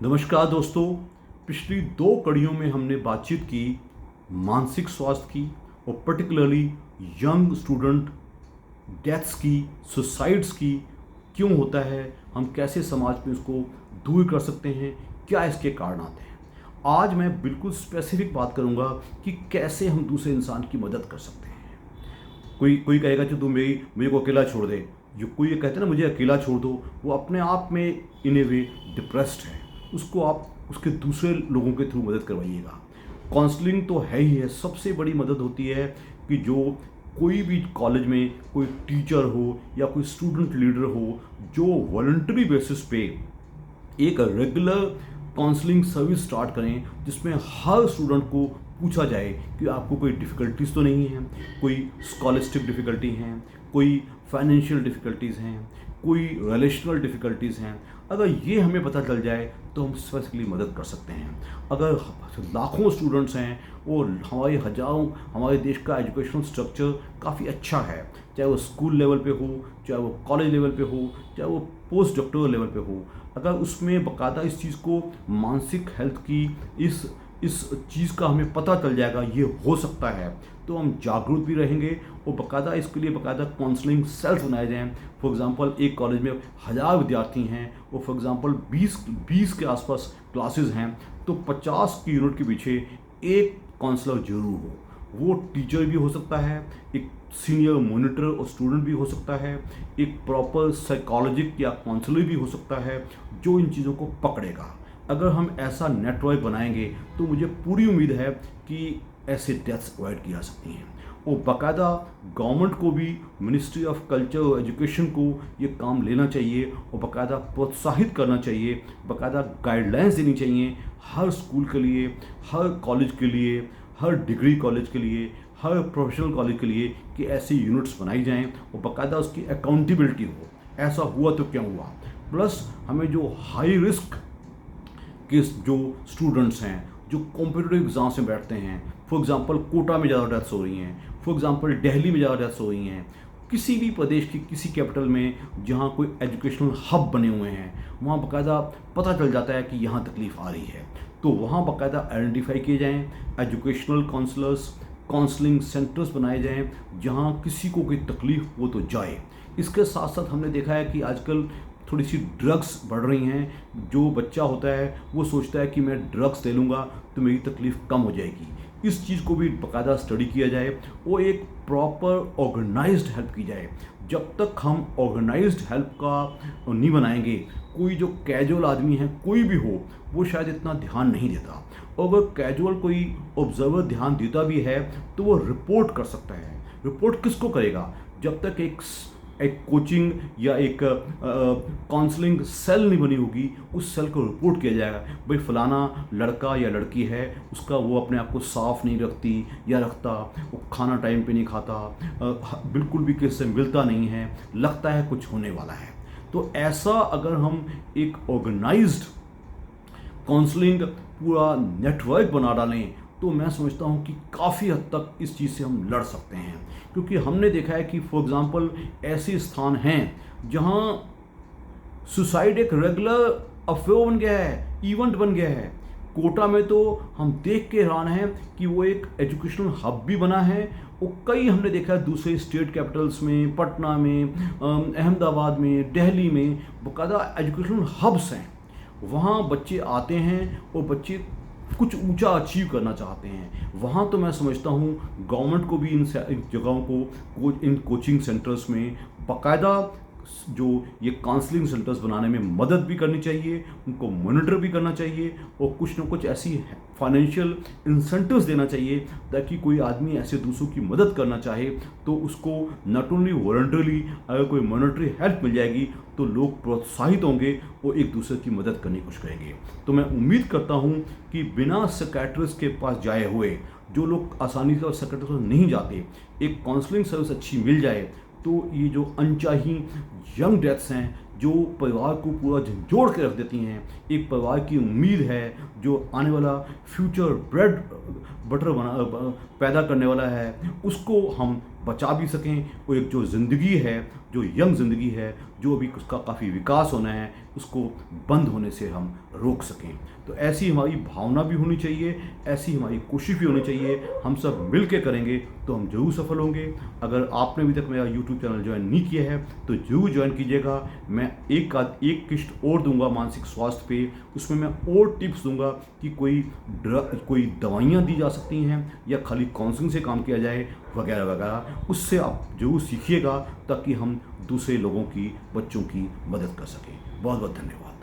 नमस्कार दोस्तों। पिछली 2 कड़ियों में हमने बातचीत की मानसिक स्वास्थ्य की और पर्टिकुलरली यंग स्टूडेंट डेथ्स की, सुसाइड्स की। क्यों होता है, हम कैसे समाज में उसको दूर कर सकते हैं, क्या इसके कारण आते हैं। आज मैं बिल्कुल स्पेसिफिक बात करूंगा कि कैसे हम दूसरे इंसान की मदद कर सकते हैं। कोई कोई कहेगा कि तुम मुझे को अकेला छोड़ दे। जो कोई ये कहते हैं ना मुझे अकेला छोड़ दो, वो अपने आप में इन ए वे डिप्रेस्ड है। उसको आप उसके दूसरे लोगों के थ्रू मदद करवाइएगा। काउंसलिंग तो है ही है, सबसे बड़ी मदद होती है कि जो कोई भी कॉलेज में कोई टीचर हो या कोई स्टूडेंट लीडर हो जो वॉलंटरी बेसिस पे एक रेगुलर काउंसलिंग सर्विस स्टार्ट करें, जिसमें हर स्टूडेंट को पूछा जाए कि आपको कोई डिफ़िकल्टीज़ तो नहीं है, कोई स्कॉलस्टिक डिफ़िकल्टी हैं, कोई फाइनेंशियल डिफ़िकल्टीज़ हैं, कोई रिलेशनल डिफ़िकल्टीज़ हैं। अगर ये हमें पता चल जाए तो हम स्पेसिफिकली मदद कर सकते हैं। अगर लाखों स्टूडेंट्स हैं और हमारे देश का एजुकेशनल स्ट्रक्चर काफ़ी अच्छा है, चाहे वो स्कूल लेवल पे हो, चाहे वो कॉलेज लेवल पे हो, चाहे वो पोस्ट डॉक्टोरल लेवल पे हो, अगर उसमें बाकायदा इस चीज़ को मानसिक हेल्थ की इस चीज़ का हमें पता चल जाएगा ये हो सकता है, तो हम जागरूक भी रहेंगे और बाकायदा इसके लिए बाकायदा काउंसलिंग सेल्स बनाए जाएँ। फॉर एग्ज़ाम्पल एक कॉलेज में 1000 विद्यार्थी हैं और फॉर एग्ज़ाम्पल 20 के आसपास क्लासेस हैं, तो 50 की यूनिट के पीछे एक काउंसलर जरूर हो। वो टीचर भी हो सकता है, एक सीनियर मॉनिटर और स्टूडेंट भी हो सकता है, एक प्रॉपर साइकोलॉजिस्ट या काउंसलर भी हो सकता है जो इन चीज़ों को पकड़ेगा। अगर हम ऐसा नेटवर्क बनाएंगे तो मुझे पूरी उम्मीद है कि ऐसे डेथ्स अवॉइड की जा सकती हैं। और बाकायदा गवर्नमेंट को भी, मिनिस्ट्री ऑफ कल्चर और एजुकेशन को ये काम लेना चाहिए और बाकायदा प्रोत्साहित करना चाहिए, बाकायदा गाइडलाइंस देनी चाहिए हर स्कूल के लिए, हर कॉलेज के लिए, हर डिग्री कॉलेज के लिए, हर प्रोफेशनल कॉलेज के लिए कि ऐसी यूनिट्स बनाई जाएं और बाकायदा उसकी अकाउंटेबिलिटी हो। ऐसा हुआ तो क्या हुआ। प्लस हमें जो हाई रिस्क के जो स्टूडेंट्स हैं जो कॉम्पिटिटिव एग्ज़ाम्स में बैठते हैं, फॉर एग्ज़ाम्पल कोटा में ज़्यादा डेथ्स हो रही हैं, फॉर एग्ज़ाम्पल दिल्ली में ज़्यादा डेथ्स हो रही हैं, किसी भी प्रदेश की किसी कैपिटल में जहाँ कोई एजुकेशनल हब बने हुए हैं, वहाँ बाकायदा पता चल जाता है कि यहाँ तकलीफ़ आ रही है, तो वहाँ बाकायदा आइडेंटिफाई किए जाएँ एजुकेशनल काउंसलर्स, काउंसलिंग सेंटर्स बनाए जाएँ जहाँ किसी को कोई तकलीफ़ हो तो जाए। इसके साथ साथ हमने देखा है कि आजकल थोड़ी सी ड्रग्स बढ़ रही हैं। जो बच्चा होता है वो सोचता है कि मैं ड्रग्स ले लूँगा तो मेरी तकलीफ़ कम हो जाएगी। इस चीज़ को भी बाकायदा स्टडी किया जाए और एक प्रॉपर ऑर्गेनाइज्ड हेल्प की जाए। जब तक हम ऑर्गेनाइज्ड हेल्प का नहीं बनाएंगे, कोई जो कैजुअल आदमी है कोई भी हो वो शायद इतना ध्यान नहीं देता, और अगर कैजुअल कोई ऑब्जर्वर ध्यान देता भी है तो वो रिपोर्ट कर सकता है। रिपोर्ट किसको करेगा, जब तक एक कोचिंग या एक काउंसलिंग सेल नहीं बनी होगी, उस सेल को रिपोर्ट किया जाएगा भाई फलाना लड़का या लड़की है, उसका वो अपने आप को साफ़ नहीं रखती या रखता, वो खाना टाइम पे नहीं खाता, बिल्कुल भी किसी से मिलता नहीं है, लगता है कुछ होने वाला है। तो ऐसा अगर हम एक ऑर्गेनाइज्ड काउंसलिंग पूरा नेटवर्क बना डालें तो मैं समझता हूँ कि काफ़ी हद तक इस चीज़ से हम लड़ सकते हैं। क्योंकि हमने देखा है कि फॉर एग्ज़ाम्पल ऐसे स्थान हैं जहाँ सुसाइड एक रेगुलर अफेयर बन गया है, इवेंट बन गया है। कोटा में तो हम देख के हैरान हैं कि वो एक एजुकेशनल हब भी बना है, और कई हमने देखा है दूसरे स्टेट कैपिटल्स में, पटना में, अहमदाबाद में, दिल्ली में बाकायदा एजुकेशनल हब्स हैं। वहाँ बच्चे आते हैं और बच्चे कुछ ऊंचा अचीव करना चाहते हैं। वहाँ तो मैं समझता हूँ गवर्नमेंट को भी इन जगहों को, इन कोचिंग सेंटर्स में बाकायदा जो ये काउंसलिंग सेंटर्स बनाने में मदद भी करनी चाहिए, उनको मॉनिटर भी करना चाहिए और कुछ ना कुछ ऐसी फाइनेंशियल इंसेंटिव्स देना चाहिए ताकि कोई आदमी ऐसे दूसरों की मदद करना चाहे तो उसको नॉट ओनली वॉलंटरली अगर कोई मॉनिटरी हेल्प मिल जाएगी तो लोग प्रोत्साहित होंगे और एक दूसरे की मदद करने की कोशिश करेंगे। तो मैं उम्मीद करता हूँ कि बिना साइकियाट्रिस्ट के पास जाए हुए, जो लोग आसानी से साइकियाट्रिस्ट नहीं जाते, एक काउंसलिंग सर्विस अच्छी मिल जाए तो ये जो अनचाही यंग डेथ्स हैं जो परिवार को पूरा झंझोड़ के रख देती हैं, एक परिवार की उम्मीद है जो आने वाला फ्यूचर ब्रेड बटर पैदा करने वाला है, उसको हम बचा भी सकें और एक जो ज़िंदगी है जो यंग ज़िंदगी है, जो अभी उसका काफ़ी विकास होना है, उसको बंद होने से हम रोक सकें। तो ऐसी हमारी भावना भी होनी चाहिए, ऐसी हमारी कोशिश भी होनी चाहिए। हम सब मिल के करेंगे तो हम ज़रूर सफल होंगे। अगर आपने अभी तक मेरा यूट्यूब चैनल ज्वाइन नहीं किया है तो ज़रूर ज्वाइन कीजिएगा। मैं एक किस्त और दूंगा मानसिक स्वास्थ्य पे। उसमें मैं और टिप्स दूंगा कि कोई दवाइयाँ दी जा सकती हैं या खाली काउंसलिंग से काम किया जाए, वगैरह वगैरह। उससे आप ज़रूर सीखिएगा ताकि हम दूसरे लोगों की, बच्चों की मदद कर सकें। बहुत बहुत धन्यवाद।